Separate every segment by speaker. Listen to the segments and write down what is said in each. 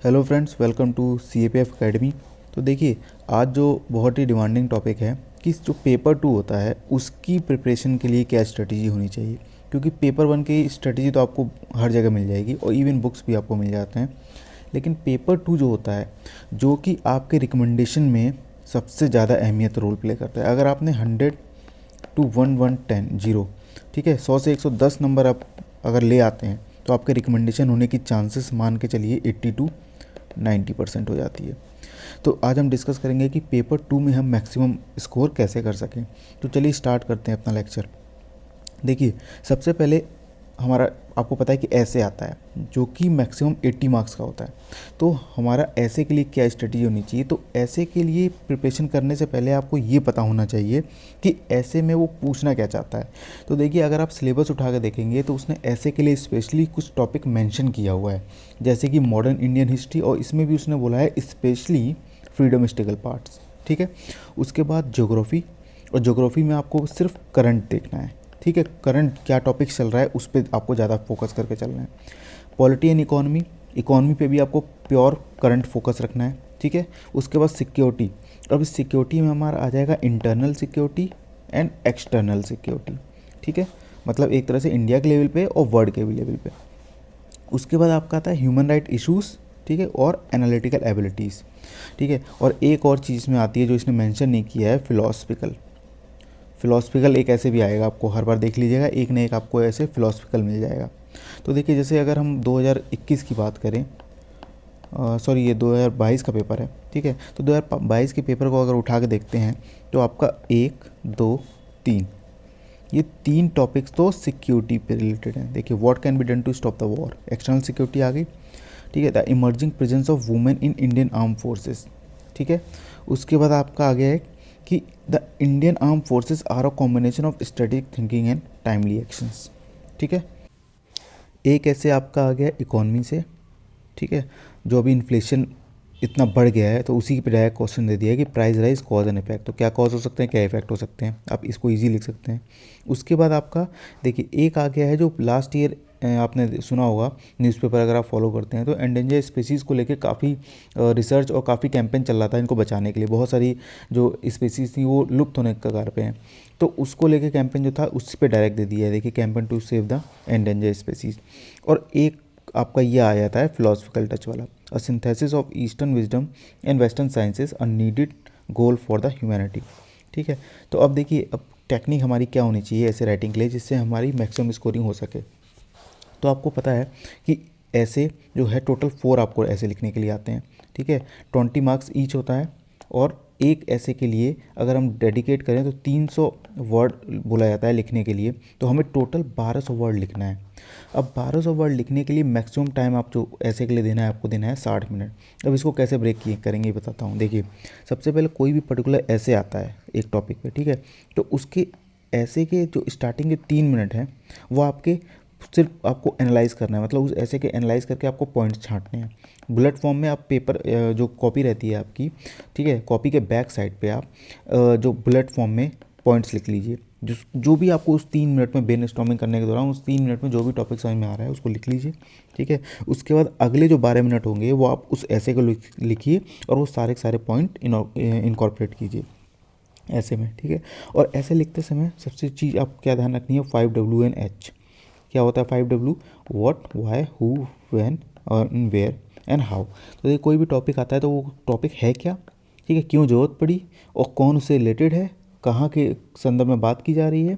Speaker 1: Hello friends, welcome to CAPF academy. तो देखिए, आज जो बहुत ही डिमांडिंग टॉपिक है कि जो पेपर 2 होता है उसकी प्रिपरेशन के लिए क्या स्ट्रेटजी होनी चाहिए। क्योंकि पेपर 1 की स्ट्रेटजी तो आपको हर जगह मिल जाएगी और इवन बुक्स भी आपको मिल जाते हैं, लेकिन पेपर 2 जो होता है, जो कि आपके रिकमेंडेशन में सबसे ज़्यादा अहमियत रोल प्ले करता है। अगर आपने 100 to 1110 जीरो, ठीक है, 100 से 110 नंबर आप अगर ले आते हैं तो आपके रिकमेंडेशन होने की चांसेस मान के चलिए 80 to 90% हो जाती है। तो आज हम डिस्कस करेंगे कि पेपर 2 में हम मैक्सिमम स्कोर कैसे कर सकें। तो चलिए स्टार्ट करते हैं अपना लेक्चर। देखिए, सबसे पहले हमारा आपको पता है कि ऐसे आता है जो कि मैक्सिमम 80 मार्क्स का होता है। तो हमारा ऐसे के लिए क्या स्ट्रेटजी होनी चाहिए। तो ऐसे के लिए प्रिपरेशन करने से पहले आपको ये पता होना चाहिए कि ऐसे में वो पूछना क्या चाहता है। तो देखिए, अगर आप सिलेबस उठा कर देखेंगे तो उसने ऐसे के लिए स्पेशली कुछ टॉपिक मेंशन किया हुआ है, जैसे कि मॉडर्न इंडियन हिस्ट्री, और इसमें भी उसने बोला है स्पेशली फ्रीडम हिस्टोरिकल पार्ट्स, ठीक है। उसके बाद ज्योग्राफी, और ज्योग्राफी में आपको सिर्फ करंट देखना है, ठीक है। करंट क्या टॉपिक चल रहा है उस पर आपको ज़्यादा फोकस करके चलना है। पॉलिटी एंड इकोनॉमी, इकोनॉमी पे भी आपको प्योर करंट फोकस रखना है, ठीक है। उसके बाद सिक्योरिटी, अब इस सिक्योरिटी में हमारा आ जाएगा internal security and external security, ठीक है। मतलब एक तरह से इंडिया के लेवल पे और वर्ल्ड के भी लेवल पे। उसके बाद आपका आता है ह्यूमन राइट इश्यूज़, ठीक है, और एनालिटिकल एबिलिटीज़, ठीक है। और एक और चीज़ में आती है जो इसने मेंशन नहीं किया है, फिलोसफिकल। फिलोसफिकल एक ऐसे भी आएगा, आपको हर बार देख लीजिएगा, एक न एक आपको ऐसे फिलोसफिकल मिल जाएगा। तो देखिए, जैसे अगर हम 2021 की बात करें, सॉरी ये 2022 का पेपर है, ठीक है। तो 2022 के पेपर को अगर उठा के देखते हैं तो आपका 1, 2, 3, ये 3 टॉपिक्स तो सिक्योरिटी पे रिलेटेड हैं। देखिए, what can be done to stop the war, external security आ गई, ठीक है। The emerging presence of women in Indian arm forces, ठीक है। उसके बाद आपका आ गया है कि the Indian arm forces are a combination of strategic thinking and timely actions, ठीक है। एक ऐसे आपका आ गया इकोनॉमी से, ठीक है, जो अभी इन्फ्लेशन इतना बढ़ गया है तो उसी पे डायरेक्ट क्वेश्चन दे दिया है कि price rise cause and effect. तो क्या कॉज हो सकते हैं, क्या इफेक्ट हो सकते हैं, आप इसको इजी लिख सकते हैं। उसके बाद आपका देखिए एक आ गया है जो लास्ट ईयर आपने सुना होगा, न्यूज़पेपर अगर आप फॉलो करते हैं तो एंडेंजर स्पीसीज़ को लेकर काफ़ी रिसर्च और काफ़ी कैंपेन चल रहा था इनको बचाने के लिए। बहुत सारी जो स्पीसीज़ थी वो लुप्त होने के कगार पे हैं, तो उसको लेके कैंपेन जो था उस पर डायरेक्ट दे दिया है। देखिए, campaign to save the endangered species. और एक आपका ये आ जाता है फिलोसफिकल टच वाला, अ synthesis of eastern wisdom and western sciences, a needed goal for the humanity, ठीक है। तो अब देखिए, अब टेक्निक हमारी क्या होनी चाहिए ऐसे राइटिंग के लिए जिससे हमारी मैक्सिमम स्कोरिंग हो सके। तो आपको पता है कि ऐसे जो है टोटल 4 आपको ऐसे लिखने के लिए आते हैं, ठीक है। 20 मार्क्स ईच होता है, और एक ऐसे के लिए अगर हम डेडिकेट करें तो 300 वर्ड बोला जाता है लिखने के लिए। तो हमें टोटल 1200 वर्ड लिखना है। अब 1200 वर्ड लिखने के लिए मैक्सिमम टाइम आप जो ऐसे के लिए देना है, आपको देना है 60 मिनट। अब इसको कैसे ब्रेक करेंगे बताता हूँ। देखिए, सबसे पहले कोई भी पर्टिकुलर ऐसे आता है एक टॉपिक पे, ठीक है, तो उसके ऐसे के जो स्टार्टिंग के 3 मिनट हैं वो आपके सिर्फ आपको एनालाइज करना है, मतलब उस ऐसे के एनालाइज करके आपको पॉइंट्स छांटने हैं। बुलेट फॉर्म में आप पेपर जो कॉपी रहती है आपकी, ठीक है, कॉपी के बैक साइड पे आप जो बुलेट फॉर्म में पॉइंट्स लिख लीजिए। जो भी आपको उस 3 मिनट में ब्रेनस्टॉर्मिंग करने के दौरान उस 3 मिनट में जो भी टॉपिक समझ में आ रहा है उसको लिख लीजिए, ठीक है। उसके बाद अगले जो 12 मिनट होंगे वो आप उस ऐसे को लिखिए और वो सारे के सारे पॉइंट इनकॉर्पोरेट कीजिए ऐसे में, ठीक है। और ऐसे लिखते समय सबसे चीज़ आपको क्या ध्यान रखनी है, 5W and H। क्या होता है 5W, what, why, who, when, और वेयर एंड हाउ। तो ये कोई भी टॉपिक आता है तो वो टॉपिक है क्या, ठीक है, क्यों ज़रूरत पड़ी, और कौन उससे रिलेटेड है, कहाँ के संदर्भ में बात की जा रही है,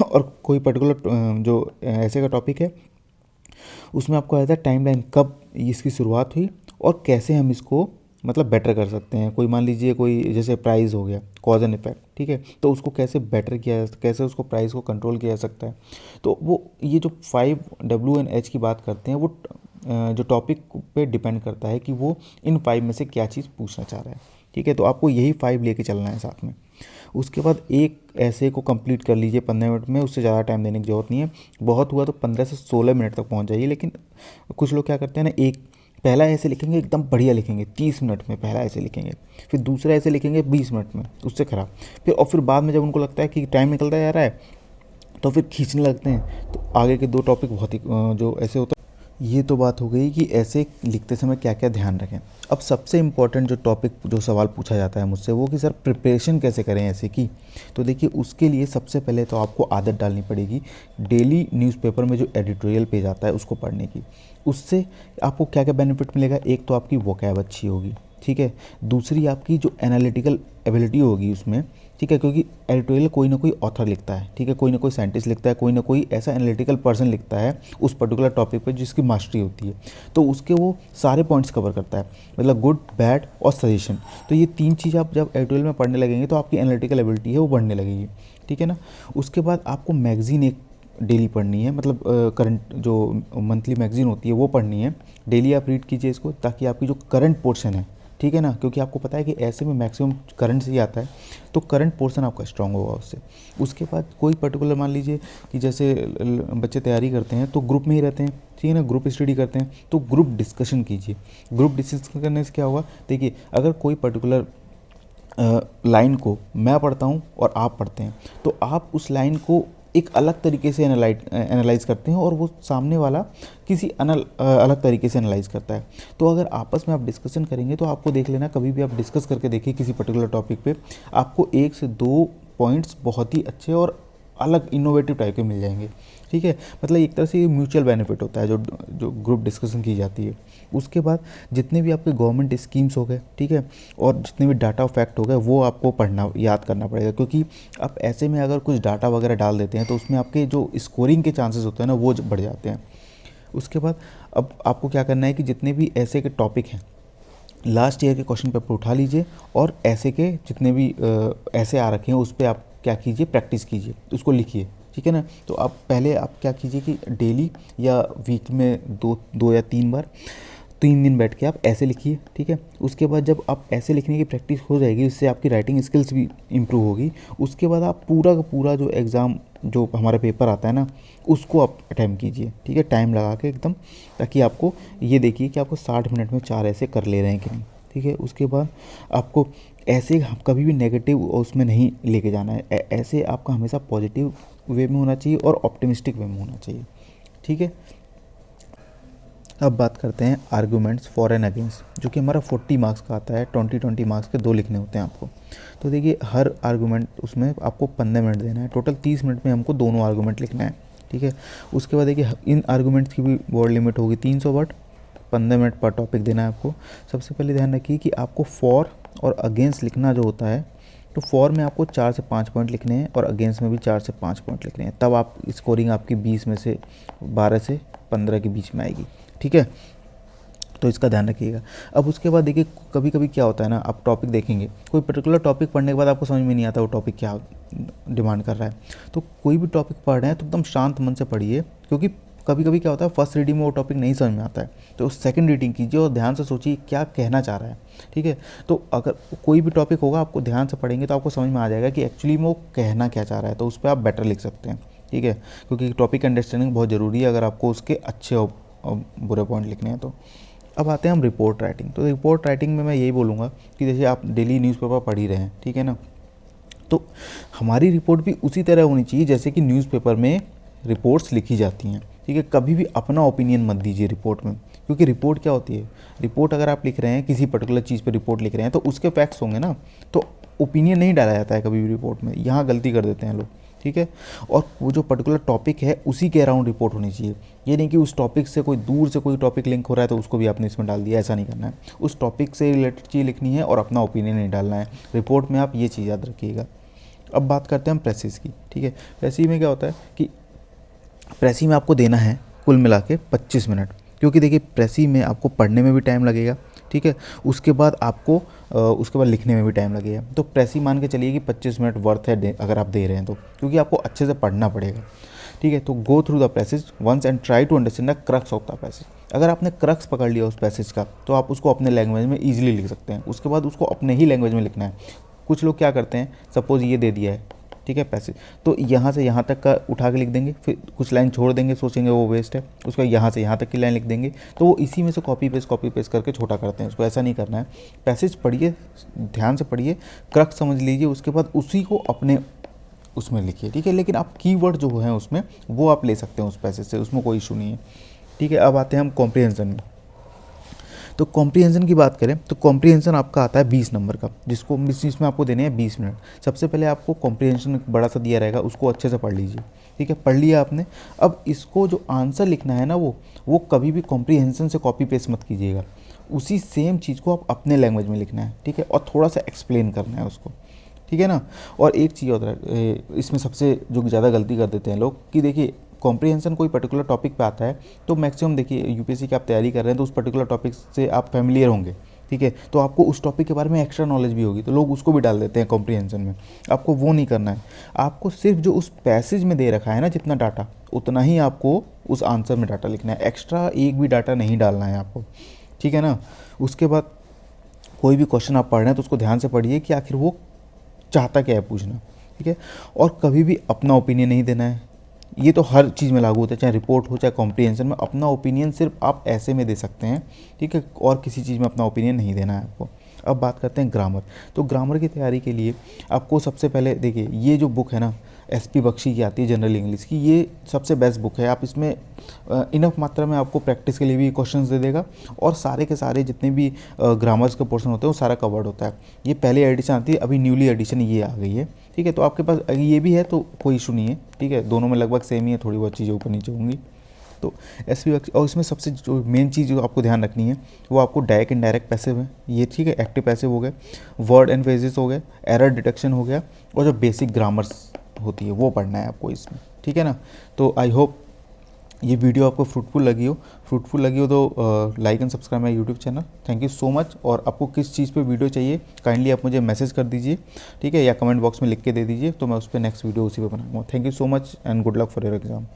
Speaker 1: और कोई पर्टिकुलर जो ऐसे का टॉपिक है उसमें आपको आता है टाइमलाइन, कब इसकी शुरुआत हुई और कैसे हम इसको मतलब बेटर कर सकते हैं। कोई मान लीजिए कोई जैसे प्राइस हो गया, कॉज एंड इफेक्ट, ठीक है, तो उसको कैसे बेटर किया जा सकता है, कैसे उसको प्राइस को कंट्रोल किया जा सकता है। तो वो ये जो 5W and H की बात करते हैं वो जो टॉपिक पे डिपेंड करता है कि वो इन 5 में से क्या चीज़ पूछना चाह रहा है, ठीक है। तो आपको यही 5 लेके चलना है साथ में। उसके बाद एक ऐसे को कंप्लीट कर लीजिए 15 मिनट में, उससे ज़्यादा टाइम देने की ज़रूरत नहीं है। बहुत हुआ तो 15 से 16 मिनट तक पहुंच जाइए। लेकिन कुछ लोग क्या करते हैं ना, एक पहला ऐसे लिखेंगे एकदम बढ़िया लिखेंगे 30 मिनट में पहला ऐसे लिखेंगे, फिर दूसरा ऐसे लिखेंगे 20 मिनट में, उससे ख़राब। फिर बाद में जब उनको लगता है कि टाइम निकलता जा रहा है तो फिर खींचने लगते हैं, तो आगे के 2 टॉपिक बहुत ही जो ऐसे होता है ये तो बात हो गई कि ऐसे लिखते समय क्या क्या ध्यान रखें। अब सबसे इम्पोर्टेंट जो टॉपिक जो सवाल पूछा जाता है मुझसे वो कि सर प्रिपरेशन कैसे करें ऐसे की। तो देखिए उसके लिए सबसे पहले तो आपको आदत डालनी पड़ेगी डेली न्यूज़पेपर में जो एडिटोरियल पेज आता है उसको पढ़ने की। उससे आपको क्या क्या बेनिफिट मिलेगा, एक तो आपकी वोकैब अच्छी होगी, ठीक है। दूसरी आपकी जो एनालिटिकल एबिलिटी होगी उसमें, ठीक है, क्योंकि एडिटोरियल कोई ना कोई ऑथर लिखता है, ठीक है, कोई ना कोई साइंटिस्ट लिखता है, कोई ना कोई ऐसा एनालिटिकल पर्सन लिखता है उस पर्टिकुलर टॉपिक पे जिसकी मास्टरी होती है, तो उसके वो सारे पॉइंट्स कवर करता है, मतलब गुड बैड और सजेशन। तो ये तीन चीज़ आप जब एडिटोरियल में पढ़ने लगेंगे तो आपकी एनालिटिकल एबिलिटी है वो बढ़ने लगेगी, ठीक है ना। उसके बाद आपको मैगज़ीन एक डेली पढ़नी है, मतलब करंट जो मंथली मैगज़ीन होती है वो पढ़नी है। डेली आप रीड कीजिए इसको ताकि आपकी जो करंट पोर्शन है, ठीक है ना, क्योंकि आपको पता है कि ऐसे में मैक्सिमम करंट से ही आता है, तो करंट पोर्शन आपका स्ट्रांग होगा उससे। उसके बाद कोई पर्टिकुलर मान लीजिए कि जैसे बच्चे तैयारी करते हैं तो ग्रुप में ही रहते हैं, ठीक है ना, ग्रुप स्टडी करते हैं, तो ग्रुप डिस्कशन कीजिए। ग्रुप डिस्कशन करने से क्या होगा, देखिए अगर कोई पर्टिकुलर लाइन को मैं पढ़ता हूँ और आप पढ़ते हैं तो आप उस लाइन को एक अलग तरीके से एनालाइज करते हैं और वो सामने वाला किसी अलग तरीके से एनालाइज करता है। तो अगर आपस में आप डिस्कशन करेंगे तो आपको देख लेना, कभी भी आप डिस्कस करके देखिए किसी पर्टिकुलर टॉपिक पे, आपको 1 से 2 पॉइंट्स बहुत ही अच्छे और अलग इनोवेटिव टाइप के मिल जाएंगे, ठीक है। मतलब एक तरह से ये म्यूचुअल बेनिफिट होता है जो जो ग्रुप डिस्कशन की जाती है। उसके बाद जितने भी आपके गवर्नमेंट स्कीम्स हो गए, ठीक है, और जितने भी डाटा फैक्ट हो गए वो आपको पढ़ना याद करना पड़ेगा, क्योंकि आप ऐसे में अगर कुछ डाटा वगैरह डाल देते हैं तो उसमें आपके जो स्कोरिंग के चांसेस होते हैं ना वो बढ़ जाते हैं। उसके बाद अब आपको क्या करना है कि जितने भी ऐसे के टॉपिक हैं लास्ट ईयर के क्वेश्चन पेपर उठा लीजिए और ऐसे के जितने भी ऐसे आ रखे हैं उस पर आप क्या कीजिए, प्रैक्टिस कीजिए, उसको लिखिए, ठीक है ना। तो आप पहले आप क्या कीजिए कि डेली या वीक में 2 या 3 बार 3 दिन बैठ के आप ऐसे लिखिए, ठीक है। उसके बाद जब आप ऐसे लिखने की प्रैक्टिस हो जाएगी उससे आपकी राइटिंग स्किल्स भी इम्प्रूव होगी। उसके बाद आप पूरा का पूरा जो एग्ज़ाम जो हमारा पेपर आता है ना उसको आप अटैम्प्ट कीजिए, ठीक है, टाइम लगा के एकदम, ताकि आपको ये देखिए कि आपको 60 मिनट में 4 ऐसे कर ले रहे हैं कि नहीं, ठीक है। उसके बाद आपको ऐसे कभी भी नेगेटिव उसमें नहीं लेके जाना है, ऐसे आपका हमेशा पॉजिटिव वे में होना चाहिए और ऑप्टिमिस्टिक वे में होना चाहिए, ठीक है। अब बात करते हैं आर्गूमेंट्स फॉर एंड अगेंस्ट, जो कि हमारा 40 मार्क्स का आता है, 20 मार्क्स के 2 लिखने होते हैं आपको। तो देखिए हर आर्गूमेंट उसमें आपको 15 मिनट देना है, टोटल 30 मिनट में हमको दोनों आर्गूमेंट लिखना है, ठीक है। उसके बाद देखिए इन आर्गूमेंट्स की भी वर्ड लिमिट होगी 300 वर्ड, 15 मिनट पर टॉपिक देना है आपको। सबसे पहले ध्यान रखिए कि आपको फॉर और अगेंस्ट लिखना जो होता है, तो फॉर में आपको 4 से 5 पॉइंट लिखने हैं और अगेंस्ट में भी 4 से 5 पॉइंट लिखने हैं, तब आप स्कोरिंग आपकी 20 में से 12 से 15 के बीच में आएगी, ठीक है। तो इसका ध्यान रखिएगा। अब उसके बाद देखिए कभी कभी क्या होता है ना, आप टॉपिक देखेंगे, कोई पर्टिकुलर टॉपिक पढ़ने के बाद आपको समझ में नहीं आता वो टॉपिक क्या डिमांड कर रहा है। तो कोई भी टॉपिक पढ़ रहे हैं तो एकदम शांत मन से पढ़िए, क्योंकि कभी कभी क्या होता है फर्स्ट रीडिंग में वो टॉपिक नहीं समझ में आता है, तो सेकंड रीडिंग कीजिए और ध्यान से सोचिए क्या कहना चाह रहा है, ठीक है। तो अगर कोई भी टॉपिक होगा आपको ध्यान से पढ़ेंगे तो आपको समझ में आ जाएगा कि एक्चुअली में वो कहना क्या चाह रहा है, तो उस पर आप बेटर लिख सकते हैं, ठीक है, क्योंकि टॉपिक अंडरस्टैंडिंग बहुत ज़रूरी है अगर आपको उसके अच्छे और बुरे पॉइंट लिखने हैं तो। अब आते हैं हम रिपोर्ट राइटिंग। तो रिपोर्ट राइटिंग में मैं यही बोलूँगा कि जैसे आप डेली न्यूज़पेपर पढ़ ही रहे हैं, ठीक है ना, तो हमारी रिपोर्ट भी उसी तरह होनी चाहिए जैसे कि न्यूज़पेपर में रिपोर्ट्स लिखी जाती हैं, ठीक है। कभी भी अपना ओपिनियन मत दीजिए रिपोर्ट में, क्योंकि रिपोर्ट क्या होती है, रिपोर्ट अगर आप लिख रहे हैं किसी पर्टिकुलर चीज़ पर रिपोर्ट लिख रहे हैं तो उसके फैक्ट्स होंगे ना, तो ओपिनियन नहीं डाला जाता है कभी भी रिपोर्ट में, यहाँ गलती कर देते हैं लोग, ठीक है। और वो जो पर्टिकुलर टॉपिक है उसी के अराउंड रिपोर्ट होनी चाहिए, ये नहीं कि उस टॉपिक से कोई दूर से कोई टॉपिक लिंक हो रहा है तो उसको भी आपने इसमें डाल दिया, ऐसा नहीं करना है। उस टॉपिक से रिलेटेड चीज़ लिखनी है और अपना ओपिनियन नहीं डालना है रिपोर्ट में, आप ये चीज़ याद रखिएगा। अब बात करते हैं हम प्रेसिस की, ठीक है। प्रेसी में क्या होता है कि प्रेसी में आपको देना है कुल मिला के 25 मिनट, क्योंकि देखिए प्रेसी में आपको पढ़ने में भी टाइम लगेगा, ठीक है, उसके बाद आपको उसके बाद लिखने में भी टाइम लगेगा। तो प्रेसी मान के चलिए कि 25 मिनट वर्थ है अगर आप दे रहे हैं तो, क्योंकि आपको अच्छे से पढ़ना पड़ेगा, ठीक है। तो go through the passage once and try to understand the crux of the passage. अगर आपने क्रक्स पकड़ लिया उस पैसेज का तो आप उसको अपने लैंग्वेज में ईजिली लिख सकते हैं। उसके बाद उसको अपने ही लैंग्वेज में लिखना है। कुछ लोग क्या करते हैं, सपोज़ ये दे दिया है, ठीक है, पैसेज, तो यहाँ से यहाँ तक का उठा के लिख देंगे, फिर कुछ लाइन छोड़ देंगे, सोचेंगे वो वेस्ट है, उसका यहाँ से यहाँ तक की लाइन लिख देंगे, तो वो इसी में से कॉपी पेस्ट करके छोटा करते हैं उसको। ऐसा नहीं करना है, पैसेज पढ़िए, ध्यान से पढ़िए, क्रक्स समझ लीजिए, उसके बाद उसी को अपने उसमें लिखिए, ठीक है। लेकिन आप कीवर्ड जो हैं उसमें वो आप ले सकते हैं उस पैसेज से, उसमें कोई इशू नहीं है। ठीक है, अब आते हैं हम कॉम्प्रिहेंशन में। तो कॉम्प्रिहेंशन की बात करें तो कॉम्प्रिहेंशन आपका आता है 20 नंबर का, जिसमें आपको देने हैं 20 मिनट। सबसे पहले आपको कॉम्प्रिहेंशन बड़ा सा दिया रहेगा, उसको अच्छे से पढ़ लीजिए। ठीक है, पढ़ लिया आपने। अब इसको जो आंसर लिखना है ना, वो कभी भी कॉम्प्रिहेंशन से कॉपी पेस्ट मत कीजिएगा, उसी सेम चीज़ को आप अपने लैंग्वेज में लिखना है। ठीक है, और थोड़ा सा एक्सप्लेन करना है उसको। ठीक है ना। और एक चीज़ और है, इसमें सबसे जो ज़्यादा गलती कर देते हैं लोग कि देखिए, कॉम्प्रिहेंशन कोई पर्टिकुलर टॉपिक पे आता है तो मैक्सिमम देखिए यूपीएससी की आप तैयारी कर रहे हैं तो उस पर्टिकुलर टॉपिक से आप फैमिलियर होंगे। ठीक है, तो आपको उस टॉपिक के बारे में एक्स्ट्रा नॉलेज भी होगी, तो लोग उसको भी डाल देते हैं कॉम्प्रिहेंशन में। आपको वो नहीं करना है। आपको सिर्फ जो उस पैसेज में दे रखा है ना, जितना डाटा, उतना ही आपको उस आंसर में डाटा लिखना है। एक्स्ट्रा एक भी डाटा नहीं डालना है आपको। ठीक है ना। उसके बाद कोई भी क्वेश्चन आप पढ़ रहे हैं तो उसको ध्यान से पढ़िए कि आखिर वो चाहता क्या है पूछना। ठीक है, और कभी भी अपना ओपिनियन नहीं देना है। ये तो हर चीज़ में लागू होता है, चाहे रिपोर्ट हो चाहे कॉम्प्रिहेंशन में। अपना ओपिनियन सिर्फ आप ऐसे में दे सकते हैं। ठीक है, और किसी चीज़ में अपना ओपिनियन नहीं देना है आपको। अब बात करते हैं ग्रामर। तो ग्रामर की तैयारी के लिए आपको सबसे पहले देखिए, ये जो बुक है ना, एसपी बख्शी की आती है जनरल इंग्लिश की, ये सबसे बेस्ट बुक है। आप इसमें इनफ मात्रा में आपको प्रैक्टिस के लिए भी क्वेश्चंस दे देगा, और सारे के सारे जितने भी ग्रामर्स के पोर्शन होते हैं वो सारा कवर्ड होता है। ये पहले एडिशन आती है, अभी न्यूली एडिशन ये आ गई है। ठीक है, तो आपके पास ये भी है तो कोई इशू नहीं है। ठीक है, दोनों में लगभग सेम ही है, थोड़ी बहुत चीज़ें ऊपर नीचे होंगी। तो एसपी बख्शी, और इसमें सबसे जो मेन चीज़ जो आपको ध्यान रखनी है वो आपको डायरेक्ट इनडायरेक्ट पैसिव है ये। ठीक है, एक्टिव पैसिव हो गए, वर्ड एंड फ्रेजेस हो गए, एरर डिटेक्शन हो गया, और जो बेसिक ग्रामर्स होती है वो पढ़ना है आपको इसमें। ठीक है ना। तो आई होप ये वीडियो आपको फ्रूटफुल लगी हो तो like and subscribe my YouTube channel. Thank you so much. और आपको किस चीज़ पे वीडियो चाहिए काइंडली आप मुझे मैसेज कर दीजिए। ठीक है, या कमेंट बॉक्स में लिख के दे दीजिए, तो मैं उस पर नेक्स्ट वीडियो उसी पे बनाऊंगा। Thank you so much and good luck for your exam.